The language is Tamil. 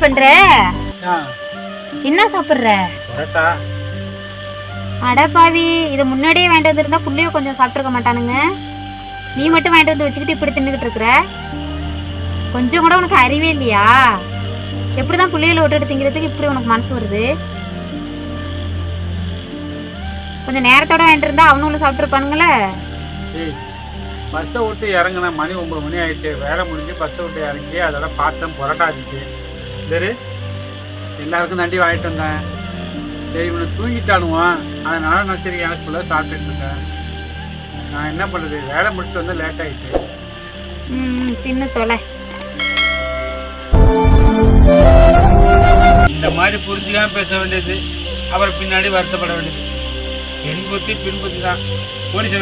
பண்ற? என்ன சாப்பிடுற? அட பாவி, இதை முன்னாடியே வாங்கிட்டு வந்துருந்தா புள்ளைய கொஞ்சம் சாப்பிட்டுருக்க மாட்டானுங்க. நீ மட்டும் வாங்கிட்டு வந்து வச்சுக்கிட்டு இப்படி தின்னுக்கிட்டு இருக்கிற. கொஞ்சம் கூட உனக்கு அறிவே இல்லையா? எப்படிதான் புள்ளைகளை விட்டுட்டு திங்கிறதுக்கு இப்படி உனக்கு மனசு வருது? கொஞ்சம் நேரத்தோட வாங்கிட்டு இருந்தா அவனுங்களும் சாப்பிட்டுருப்பானுங்களே. பஸ்ஸை விட்டு இறங்கின மணி 9 மணி ஆகிட்டு, வேலை முடிஞ்சு பஸ்ஸை விட்டு இறங்கி அதெல்லாம் பார்த்தேன், புரட்டா இருந்துச்சு. சரி, எல்லாருக்கும் நண்டி வாங்கிட்டு வந்தேன். சரி, இவனை தூங்கிட்டானுவான், அதனால நான் சரி எனக்குள்ள சாப்பிட்டுட்டு இருக்கேன். நான் என்ன பண்ணுறது, வேலை முடிச்சுட்டு வந்து லேட் ஆகிட்டு. தின்னு தொலை. இந்த மாதிரி புரிஞ்சுக்காம பேச வேண்டியது, அப்புறம் பின்னாடி வருத்தப்பட வேண்டியது. பின்புத்தி தான் போலீஸ்